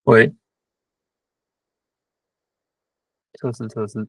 喂，测试测试。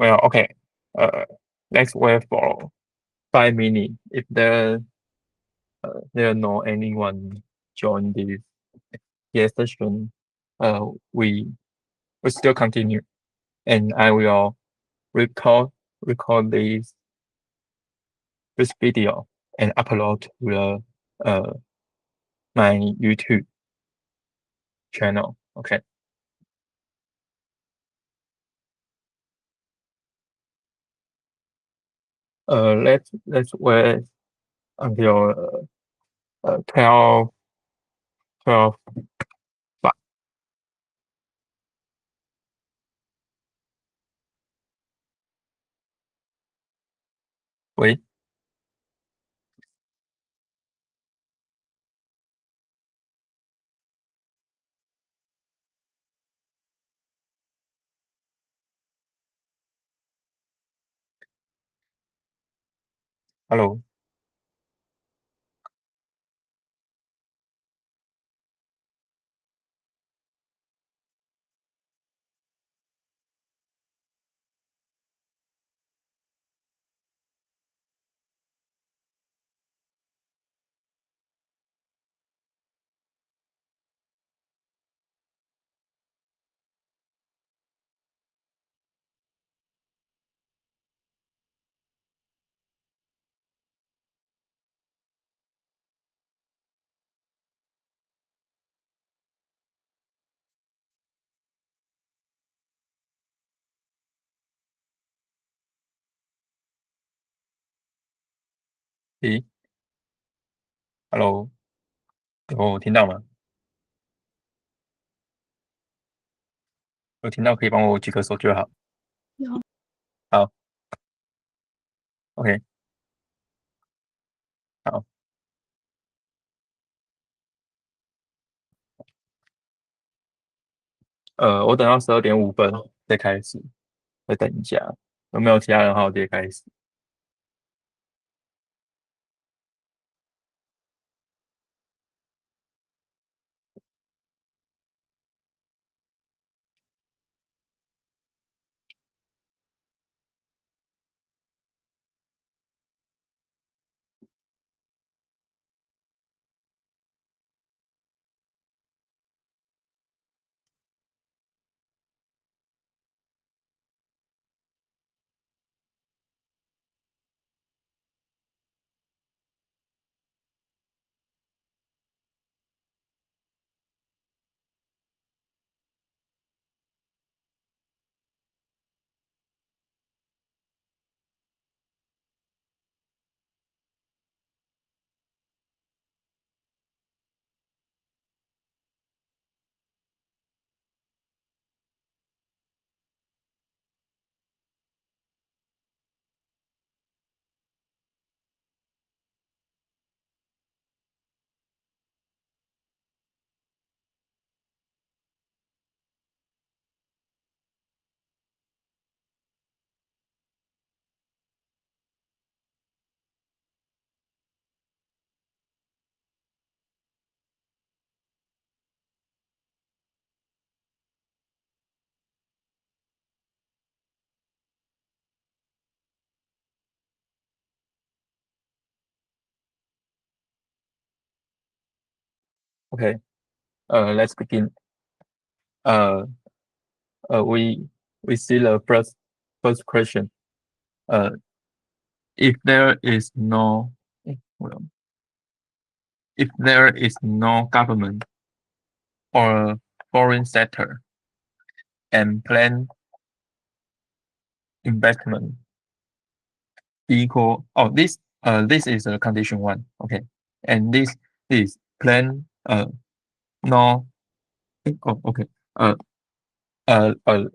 Well, okay. Uh, let's wait for 5 minutes. If there no anyone join this session, uh, we we still continue, and I will record record this video and upload to the uh my YouTube channel. Okay. Let's wait until 12.喂。Hello。咦，Hello，有听到吗？有听到可以帮我举个手就好。有。好，OK。好。我等到12:05再开始，再等一下，有没有其他人的话我直接开始。Okay. Let's begin. Uh, we see the first question. Uh, if there is no well, if there is no government or foreign sector and planned investment equal. Oh, this is a condition one. Okay, and this is planned no. Oh, okay. Uh, uh, uh,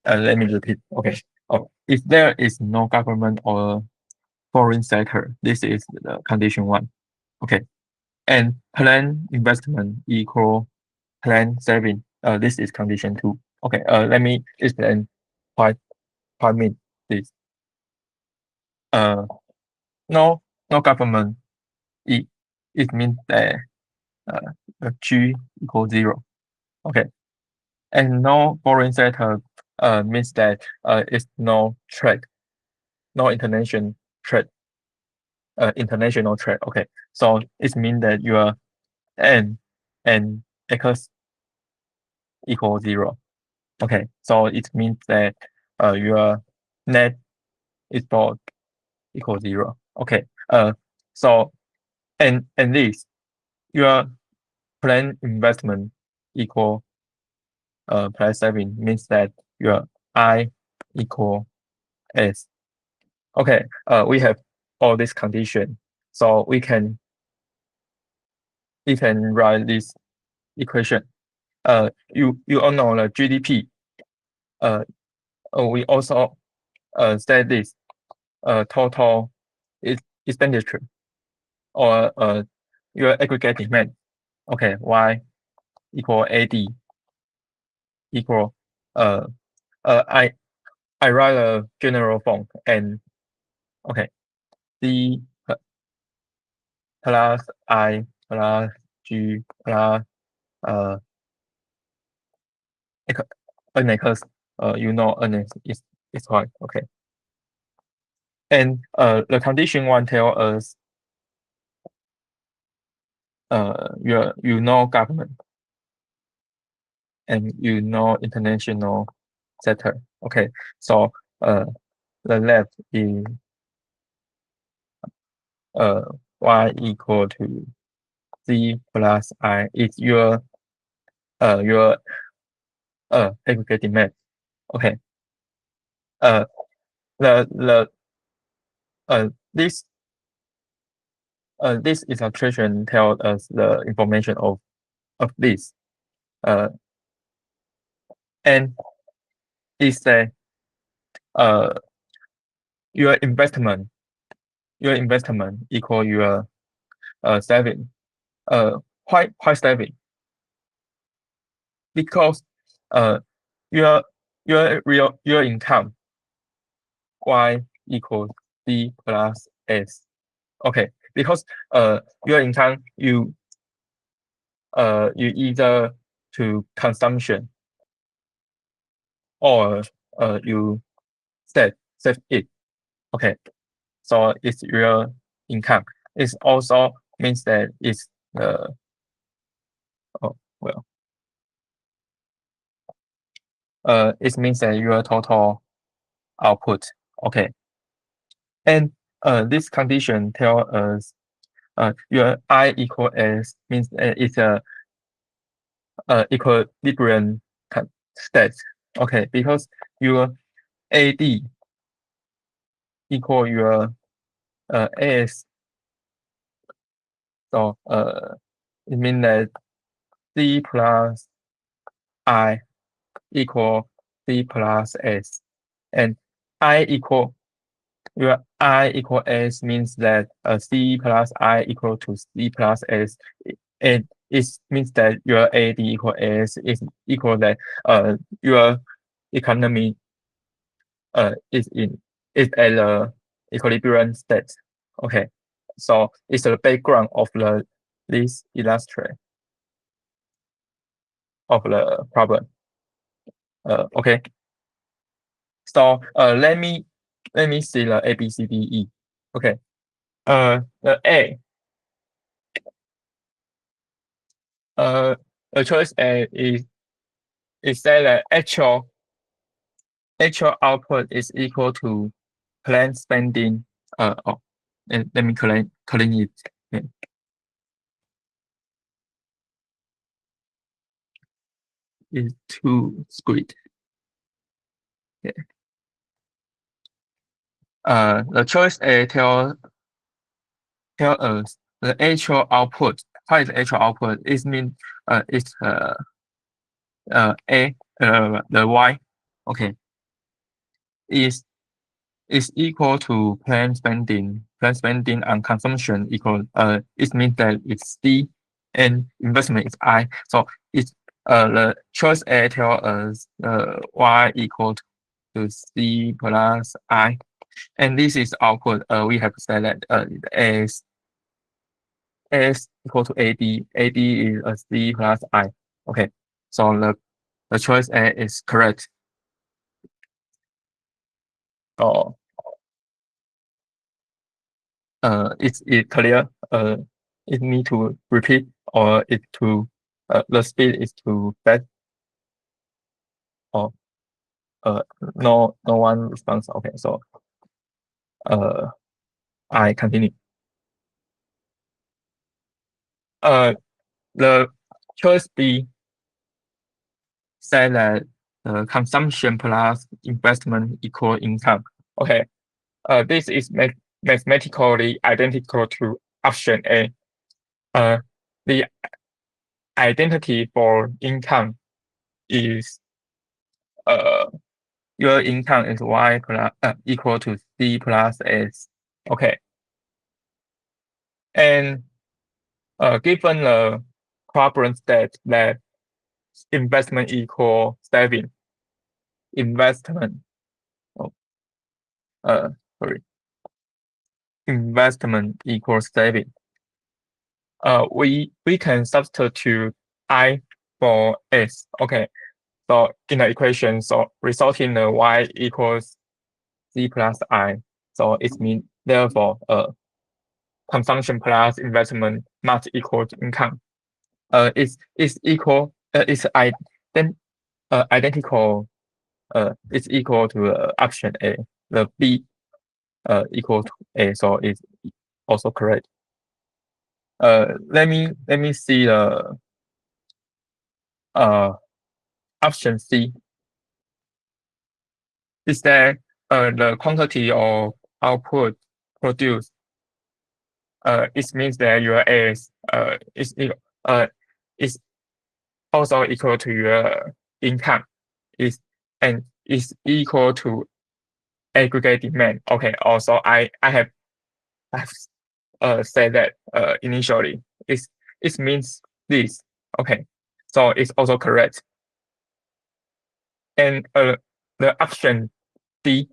Let me repeat. Okay. Oh, if there is no government or foreign sector, this is the condition one. Okay. And plan investment equal plan saving. This is condition two. Okay. Let me explain why mean this. Uh, no government. It means that G equals 0. Okay. And no foreign sector means that it's no trade, no international trade. Okay, so it means that your n and x equals 0. Okay, so it means that your net export equals 0. Okay, so and this your planned investment equal price saving means that your I equal S. Okay, we have all this condition, so we can write this equation. You all know the GDP. We also said this total expenditure or your aggregate demand. Okay, Y equal AD equal I write a general form and okay D plus I plus G plus NX you know NX is Y. Okay, and the condition one tell us you know government and you know international sector. Okay, so the left is Y equal to Z plus I is your aggregate demand. Okay. The this this illustration tells us the information of this. And is that your investment equal your saving. Why saving? Because your your income Y equals D plus S. Okay, because your income you either to consumption or you save it. Okay, so it's your income. It also means that it's it means that your total output. Okay, and this condition tell us your I equal S means it's a equilibrium state. Okay, because your AD equal your AS. So it means that C plus I equal C plus S, and I equal your I equal S means that C plus I equal to C plus S, and it means that your AD equal S is equal that your economy is at the equilibrium state. Okay, so it's the background of this illustration of the problem. Okay, so let me see the A B C D E. Okay, the A, the choice A is that the actual output is equal to planned spending. And let me clean it. Yeah. It's too squid. Yeah. The choice A tell us the actual output. What is the actual output? It means it's A the Y. Okay, is equal to planned spending. Planned spending on consumption equal it means that it's D and investment is I. So it's the choice A tell us Y equal to C plus I. And this is output. We have said that as equal to AD. AD is a C plus I. Okay, so the choice A is correct. Oh, it's clear. It need to repeat or it to the speed is too fast. Or no one response. Okay, so I continue. the choice B said that consumption plus investment equal income. Okay, this is mathematically identical to option A. The identity for income is your income is y plus equal to c plus s. Okay, and given the problem state that investment equal saving, investment, oh, sorry, investment equals saving. We can substitute I for s. Okay, so in the equation, so resulting the y equals c plus I. So it means therefore consumption plus investment must equal to income. It's equal. Identical. It's equal to option A. The B equal to A, so it's also correct. Let me see the option C. Is that the quantity of output produced? It means that your A is also equal to your income. And is equal to aggregate demand. Okay. Also, I have said that initially. It means this. Okay. So it's also correct. And the option D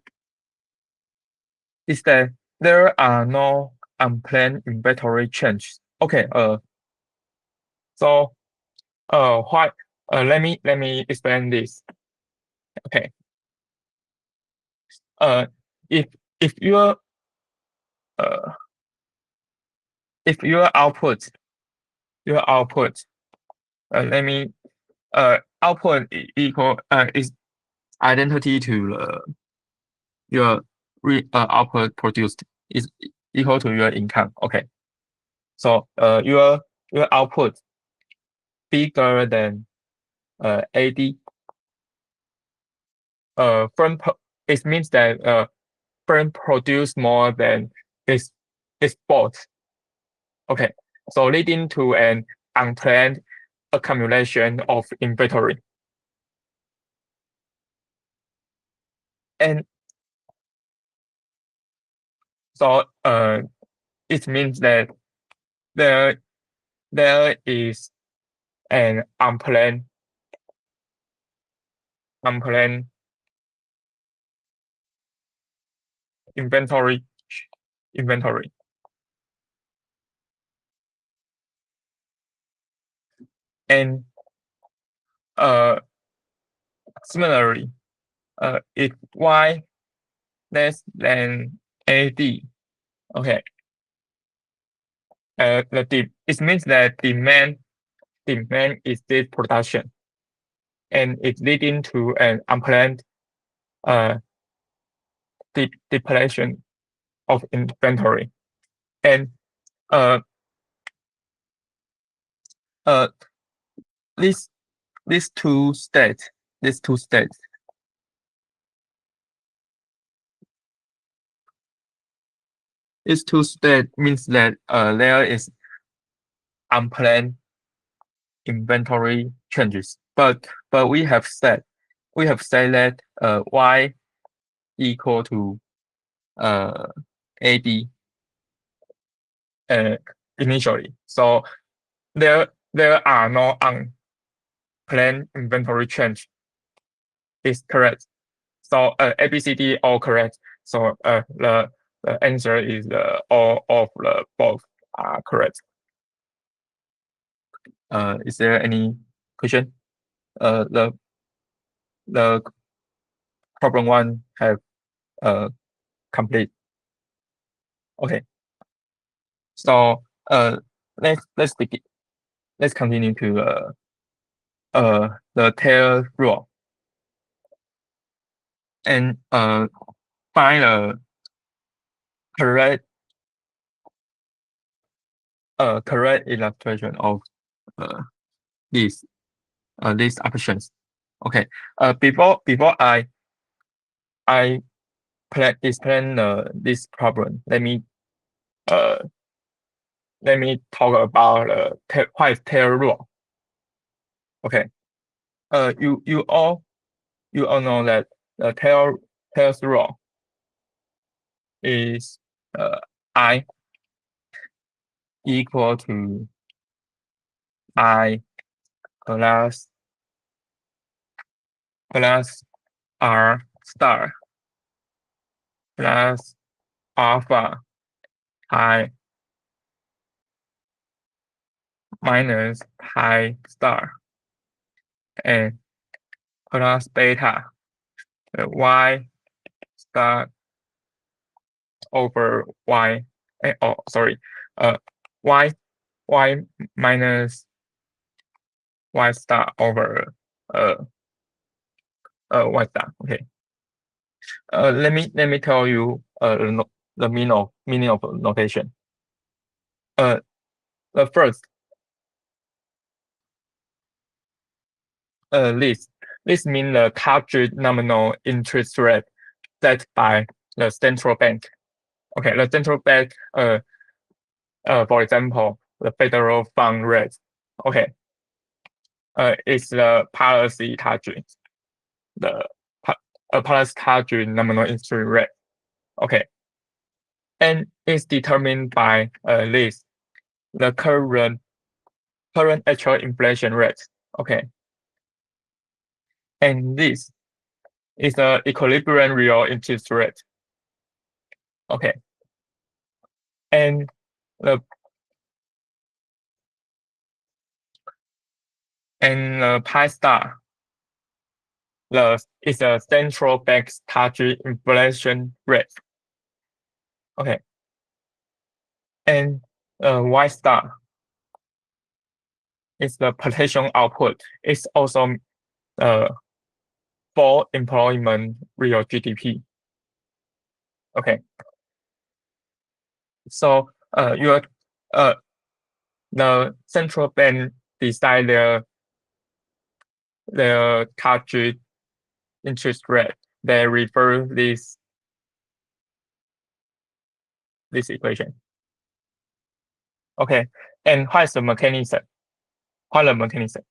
is that there are no unplanned inventory changes. Okay. So why? Let me explain this. Okay. If if your if your output let me output equal is identity to your output produced is equal to your income. Okay, so your output bigger than AD. It means that firm produce more than is bought. Okay, so leading to an unplanned accumulation of inventory. And so it means that there is an unplanned inventory. And similarly, if y less than AD, okay, it means that demand is this production, and it's leading to an unplanned depletion of inventory. And these two states These two states means that there is unplanned inventory changes. But we have said that y equal to AD initially. So there are no unplanned inventory change. Is correct. So A, B, C, D all correct. So the answer is all of the both are correct. Is there any question? The problem one have complete. Okay. So let's begin. Let's continue to the Taylor rule and find a correct illustration of uh, these these options. Okay. Before I explain this problem, uh let me talk about what is Taylor rule. Okay. You all know that Taylor's rule is I equal to I plus R star plus alpha I minus pi star and plus beta y star over y. Oh, sorry. Y minus y star over y star. Okay. Let me tell you the meaning of notation. The first this means the target nominal interest rate set by the central bank. Okay, the central bank for example, the federal fund rate. Okay, is the policy target, the policy target nominal interest rate. Okay, and it's determined by this, the current actual inflation rate. Okay, and this is the equilibrium real interest rate. Okay, and the pi star is a central bank's target inflation rate. Okay, and y star is the potential output. It's also for employment real GDP. Okay, so the central bank decide their target interest rate. They refer this equation. Okay, and what is the mechanism? What the mechanism?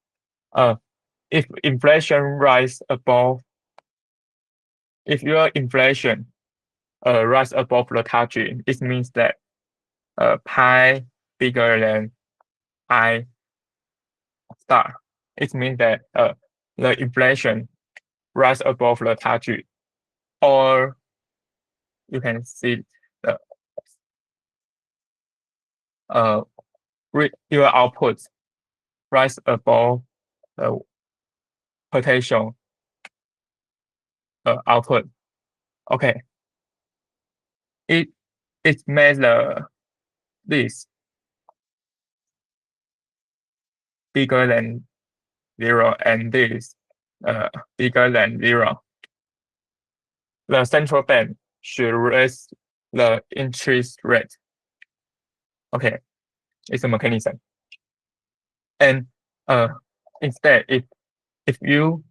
If inflation rise above, if your inflation rise above the target, it means that pi bigger than I star. It means that the inflation rise above the target, or you can see the your output rise above the potential output. Okay, it measure this bigger than 0 and this bigger than 0. The central bank should raise the interest rate. Okay, it's a mechanism. And instead, if you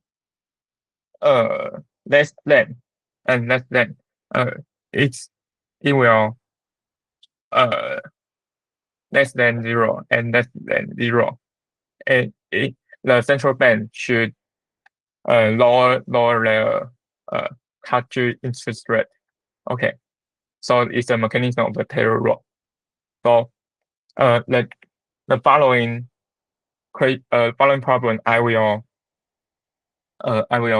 less than and less than, it will less than 0 and less than 0, and the central bank should lower their target interest rate. Okay, so it's a mechanism of the Taylor rule. So the following problem, I will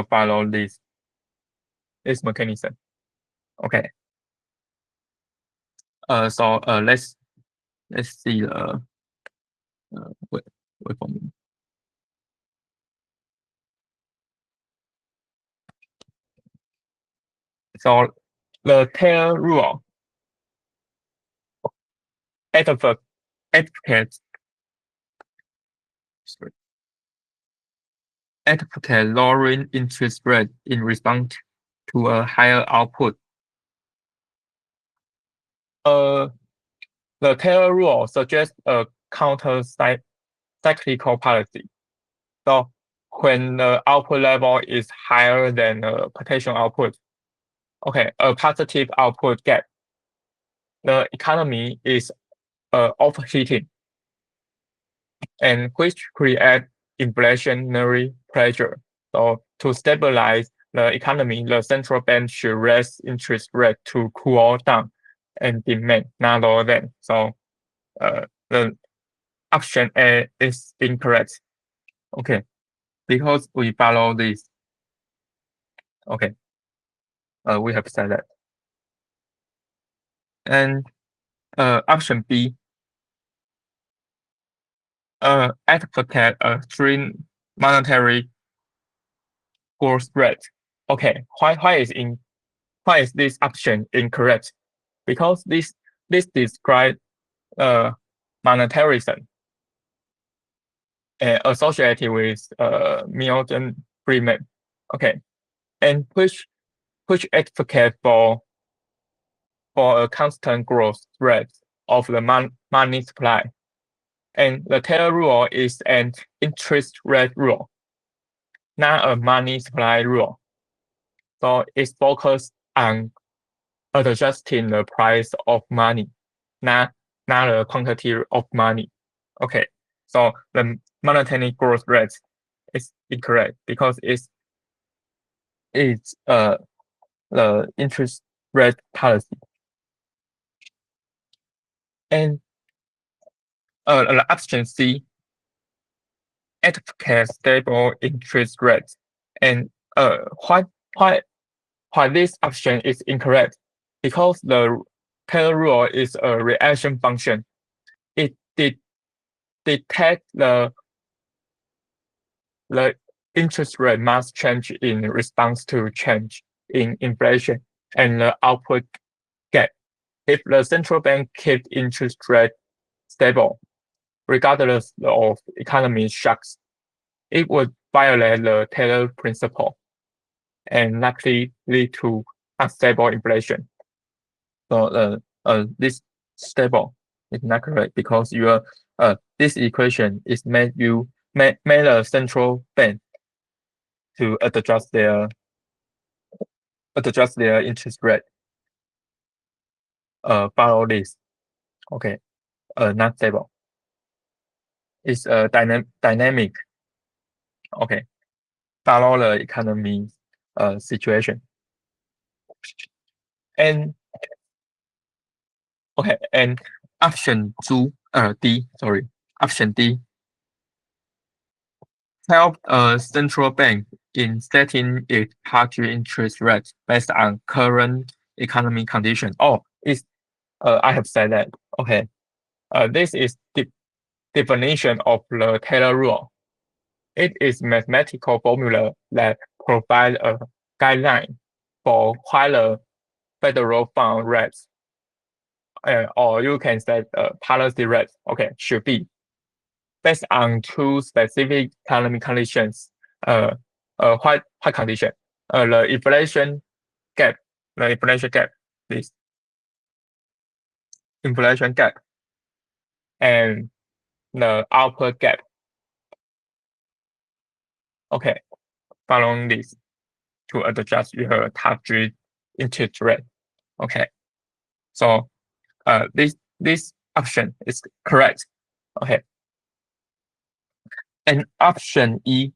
follow this mechanism. Okay. So let's see the wait for me. So the Taylor rule advocates lowering interest rate in response to a higher output. The Taylor rule suggests a counter cyclical policy. So when the output level is higher than the potential output, okay, a positive output gap, the economy is overheating, and which create inflationary pressure. So to stabilize the economy, the central bank should raise interest rate to cool down and demand, not lower them. So the option A is incorrect. Okay, because we follow this. Okay, we have said that. And option B, advocate a strict monetary growth rate. Okay, why is this option incorrect? Because this describes monetarism associated with Milton Friedman. Okay, and which advocate for a constant growth rate of the money supply. And the Taylor rule is an interest rate rule, not a money supply rule. So it's focused on adjusting the price of money, not the quantity of money. Okay, so the monetary growth rate is incorrect because it's the interest rate policy. And the option C, advocate stable interest rates. And why this option is incorrect? Because the Taylor rule is a reaction function. It detects the interest rate must change in response to change in inflation and the output gap. If the central bank keeps interest rate stable, regardless of economy shocks, it would violate the Taylor principle and likely lead to unstable inflation. So this stable is not correct because your this equation is made a central bank to adjust their interest rate. Follow this. Okay. Not stable. It's dynamic. Okay. Follow the economy situation. And okay, and option D, sorry, option D, help a central bank in setting its target interest rate based on current economic condition. Oh, it's I have said that. Okay, this is the definition of the Taylor rule. It is mathematical formula that provide a guideline for while the federal fund rates, or you can say policy rate, okay, should be based on two specific economic conditions. What condition? The inflation gap, this inflation gap, and the output gap. Okay, following this to adjust your target interest rate. Okay, so this option is correct. Okay, and option E,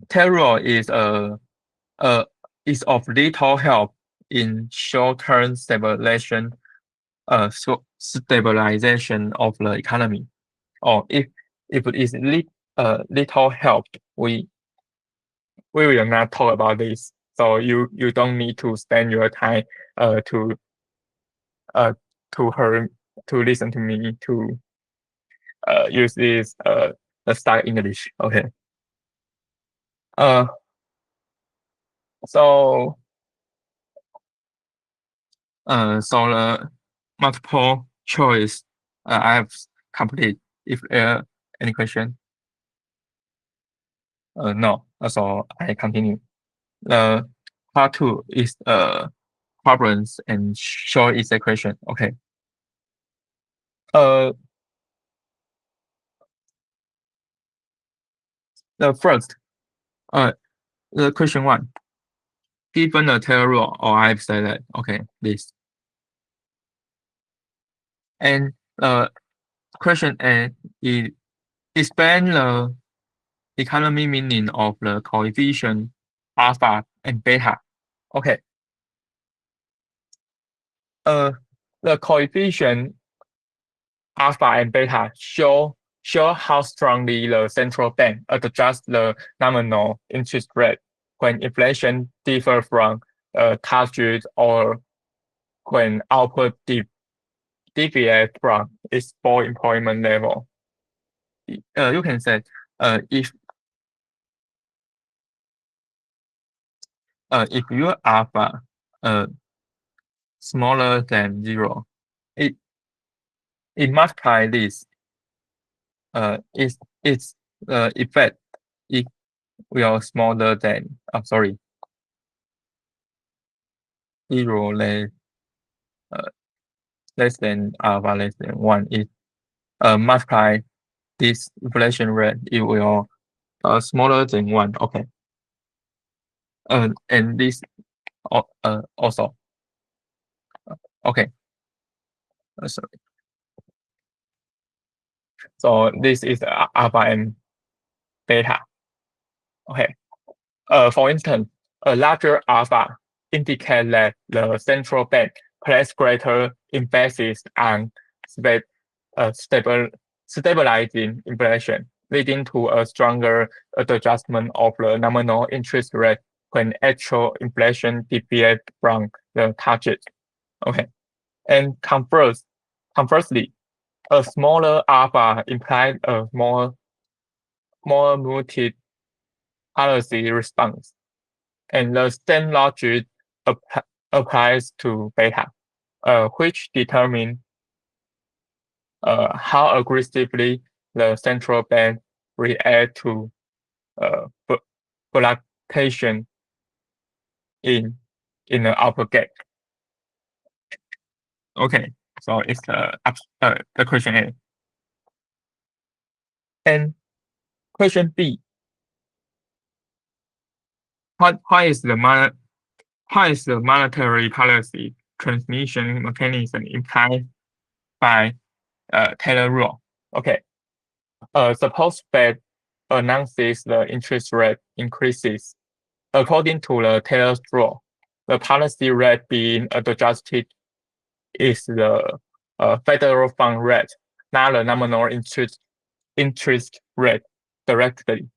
Taylor is is of little help in short-term stabilization of the economy. Or if it is little help, we will not talk about this. So you don't need to spend your time to listen to me to use this the style English. Okay. So the multiple choice I have completed. If any question, no. So I continue. Part 2 is problems and show its equation. Okay. The first, uh, the question one, given the Taylor rule, or I've said that, okay, this. And question A is explain the economy meaning of the coefficient alpha and beta. Okay. Uh, the coefficient alpha and beta show how strongly the central bank adjusts the nominal interest rate when inflation differs from target or when output deviates from its full employment level. You can say if your alpha smaller than 0, it multiply this its effect if we are smaller than sorry 0 less than alpha less than 1, it multiply this inflation rate, it will smaller than 1. Okay. And this also okay. Sorry. So this is alpha and beta. Okay. For instance, a larger alpha indicates that the central bank places greater emphasis on stabilizing inflation, leading to a stronger adjustment of the nominal interest rate when actual inflation deviates from the target. Okay. And conversely, a smaller alpha implies a more muted policy response, and the same logic applies to beta, which determines how aggressively the central bank react to fluctuation in the upper gap. Okay, so it's the question A. And question B. What is the monetary policy transmission mechanism implied by Taylor rule? Okay. Suppose Fed announces the interest rate increases. According to the Taylor's rule, the policy rate being adjusted is the federal fund rate, not the nominal interest rate directly.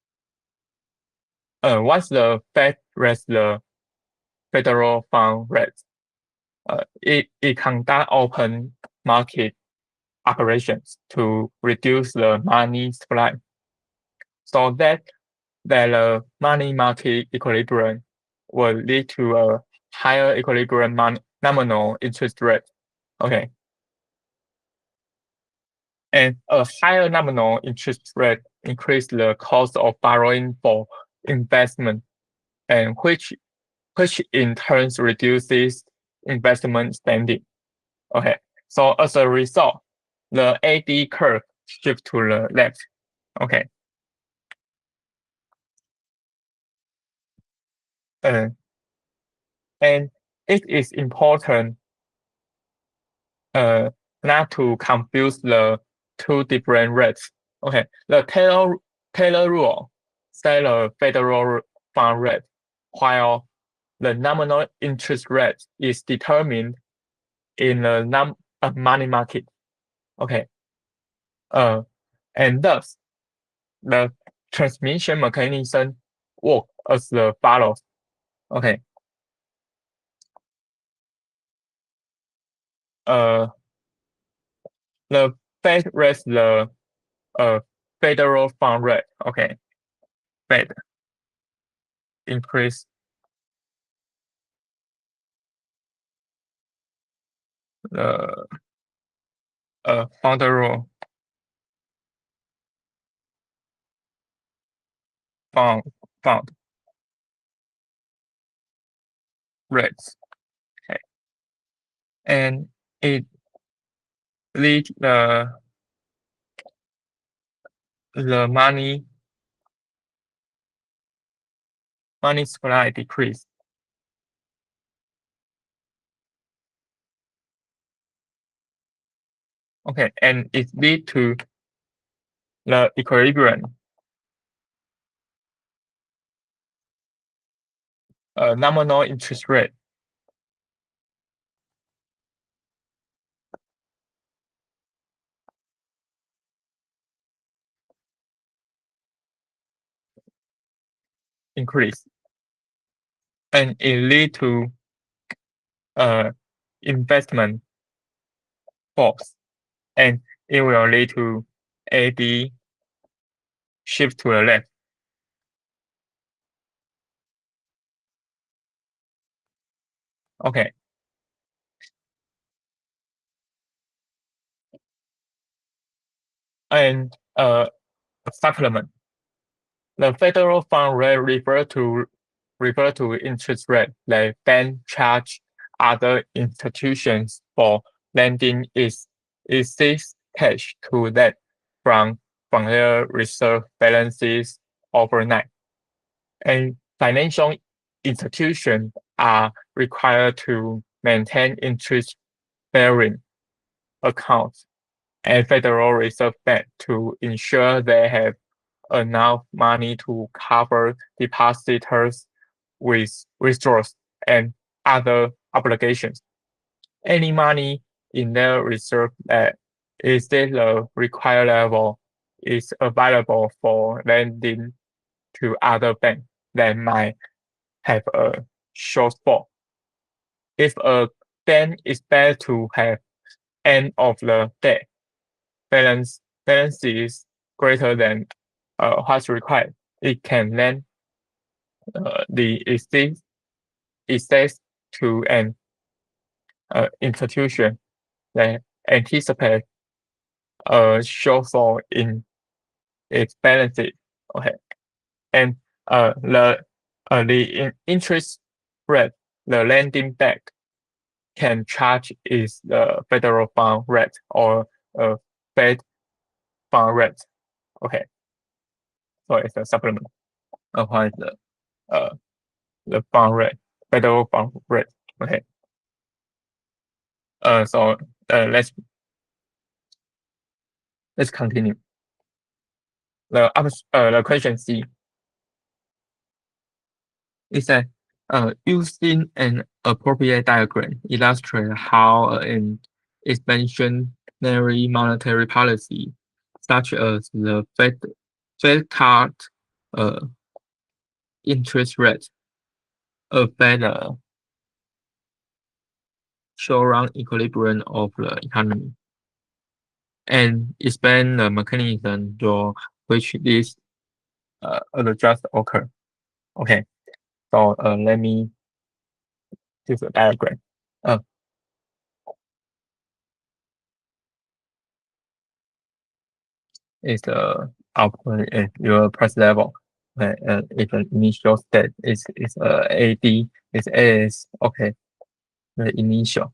Once the Fed raises the federal fund rate, it conducts open market operations to reduce the money supply, so that the money market equilibrium will lead to a higher equilibrium nominal interest rate. Okay. And a higher nominal interest rate increase the cost of borrowing for investment, and which in turn reduces investment spending. Okay. So as a result, the AD curve shifts to the left. Okay. And it is important not to confuse the two different rates. Okay, the Taylor rule set a federal fund rate, while the nominal interest rate is determined in the money market. Okay, and thus the transmission mechanism work as the follows. Okay. The Fed raised the federal fund rate. Okay, Fed increase the federal fund rates. Okay, and it lead the money money supply decrease. Okay, and it lead to the equilibrium. Nominal interest rate increase, and it lead to investment force, and it will lead to AD shift to the left. Okay. And supplement. The federal fund rate refer to interest rate that bank charge other institutions for lending its cash to them from their reserve balances overnight. And financial institutions are required to maintain interest-bearing accounts and Federal Reserve Bank to ensure they have enough money to cover depositors' withdrawals and other obligations. Any money in their reserve that exceeds the required level is available for lending to other banks that might have a shortfall. If a bank expects to have end of the day balance is greater than what's required, it can lend the estate to an institution that anticipate a shortfall in its balances. Okay, and the interest rate the lending bank can charge is the federal fund rate or Fed fund rate. Okay, so it's a supplement of what is the fund rate, federal fund rate. Okay. So let's continue. The question C is that using an appropriate diagram illustrate how an expansionary monetary policy, such as the Fed cut interest rate, affect the short-run equilibrium of the economy, and explain the mechanism through which this adjust occur. Okay, so let me use a diagram. Is the output at your price level. Okay, if an initial state is AD, is AS. Okay, the initial.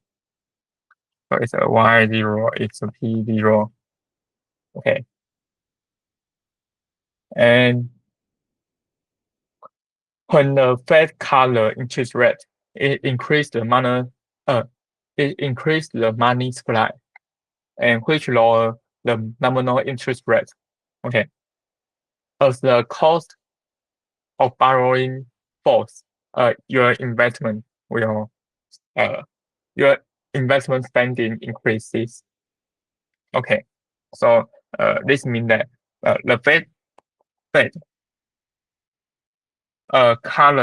So it's a Y0, it's a P0. Okay, and when the Fed cut the interest rate, it increased the money supply, and which lower the nominal interest rate. Okay, as the cost of borrowing falls, your investment spending increases. Okay, so this means that the Fed cut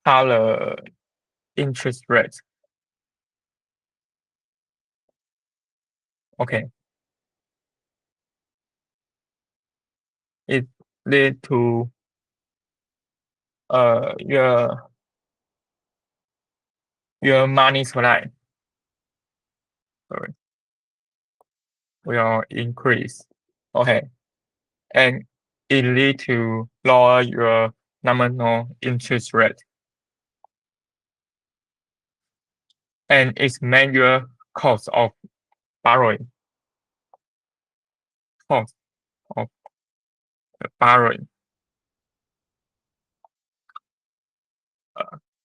the interest rate. Okay, it lead to your money supply will increase. Okay, and it lead to lower your nominal interest rate, and it's measure cost of borrowing. Cost of borrowing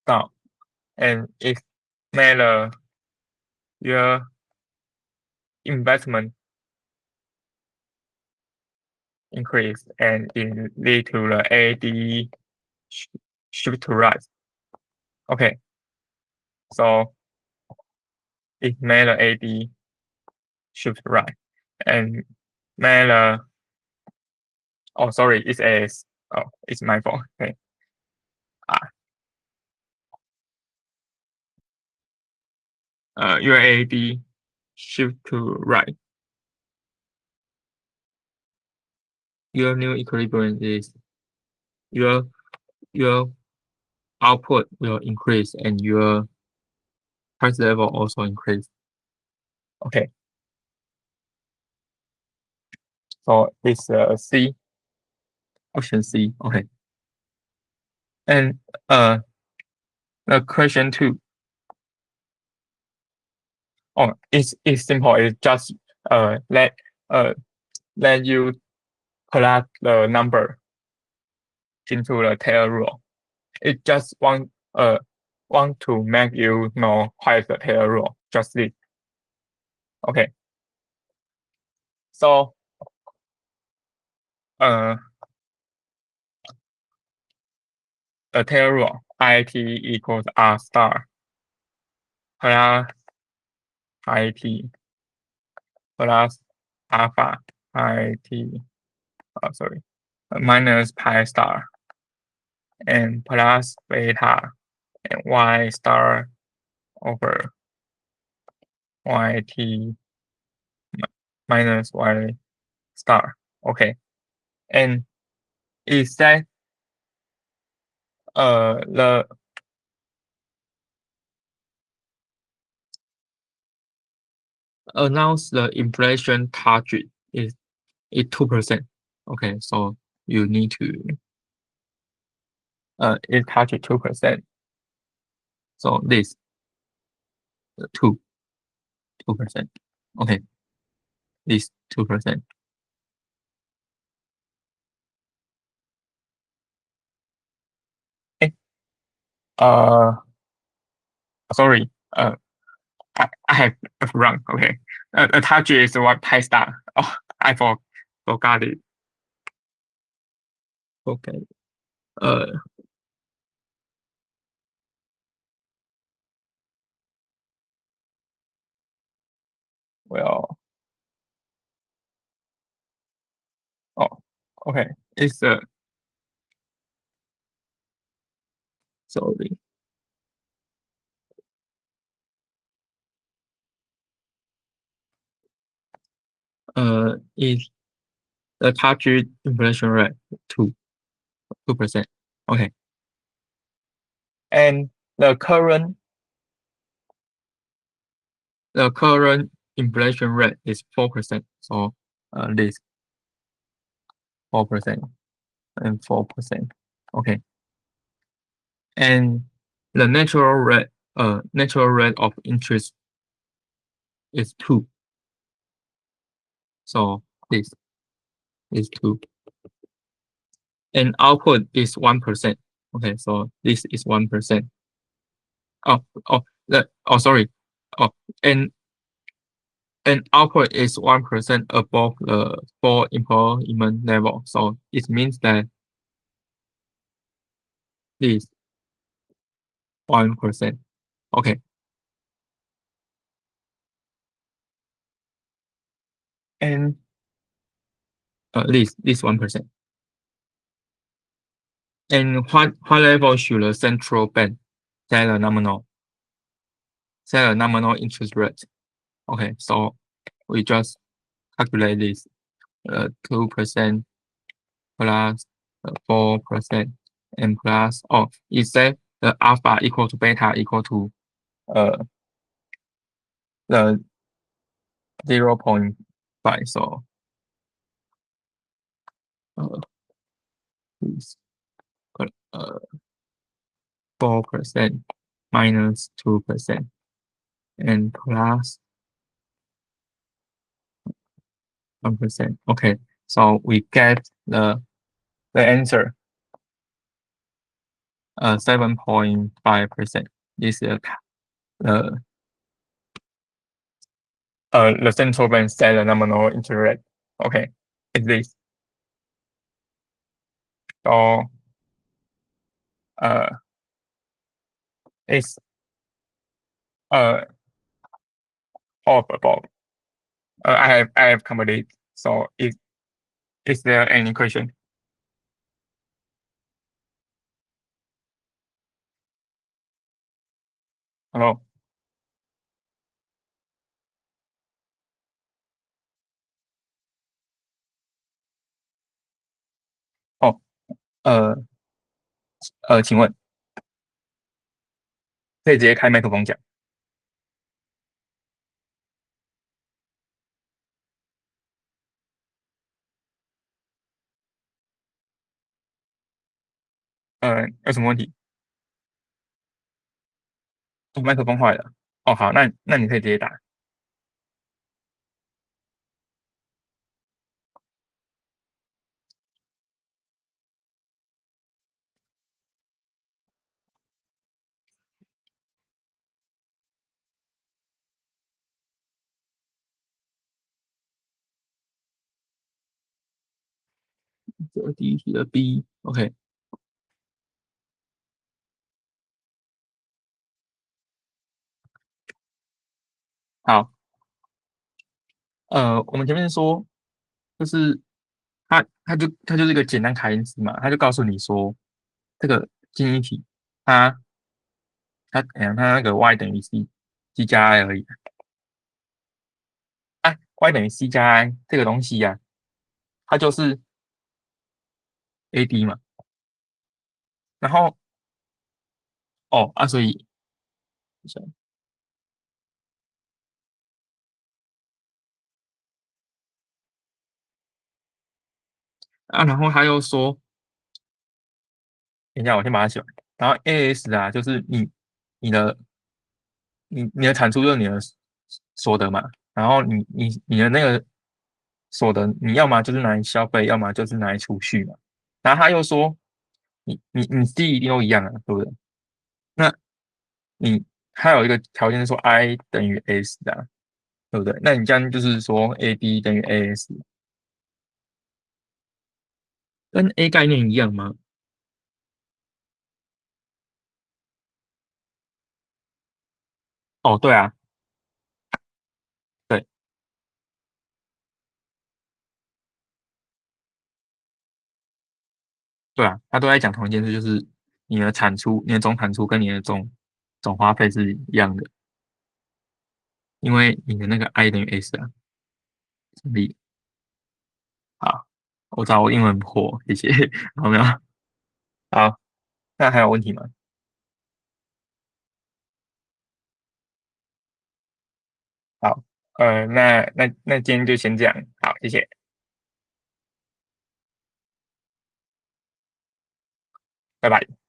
down, and it made your investment increase, and it lead to the AD shift to rise. Okay, so it made the AD shift right, and made oh sorry, it's my fault. Okay, your AD shift to right. Your new equilibrium is your output will increase and your price level also increase. Okay. So it's C, option C. Okay. And the question 2. Oh, it's simple. It's just let you plug the number into the Taylor rule. It just want to make you know what is the Taylor rule. Just this. Okay. So the Taylor rule, IT equals R star plus IT plus alpha IT sorry minus pi star and plus beta and y star over yt minus y star. Okay, and is that the announce the inflation target is 2%. Okay, so you need to it target 2%. So this 2%. Okay, this 2%. Okay. Sorry. I have wrong. Okay. The target is what pi star. Oh, I forgot it. Okay. Well. Oh. Okay. It's sorry. Is the target inflation rate 2%. Okay. And the current inflation rate is 4%. So this 4% and 4%. Okay. And the natural rate of interest is 2. So this is 2. And output is 1%. Okay, so this is 1%. Sorry. Oh, and output is 1% above the full employment level. So it means that this 1%. Okay. And this 1%. And what level should the central bank set a nominal interest rate? Okay, so we just calculate this 2% plus 4% and plus is that the alpha equal to beta equal to the 0.5. So this 4% minus 2% and plus 1%. Okay, so we get the The answer 7.5%. This is uh, the central bank set a nominal interest rate. Okay, is this or uh is uh of above? I have completed. So is there any question? Hello.哦，呃请问可以直接开麦克风讲？有什么问题？哦，麦克风坏了。哦，好，那你可以直接打。这第一题的 B，OK，好，我们前面说，就是它就是一个简单开因式嘛，它就告诉你说，这个经济体它它那个 y 等于 c 加 i 而已啊，y 等于 c 加 i 这个东西呀、它就是 AD 嘛，然后所以然后他又说，等一下我先把它写完，然后 AS 啊，就是你的你的产出就是你的所得嘛，然后你的那个所得，你要么就是拿来消费，要么就是拿来储蓄嘛。然后他又说，你 C 一定都一样啊，对不对？那你还有一个条件是说 I 等于 S 的啊对不对？那你这样就是说 AD 等于 AS，跟 A 概念一样吗？哦，对啊，对对啊，他都在讲同一件事，就是你的产出、你的总产出跟你的总花费是一样的，因为你的那个 I 等于 S 啊，所以好，我找我英文破，谢谢，好没有？好，那还有问题吗？好，那今天就先这样，好，谢谢，拜拜。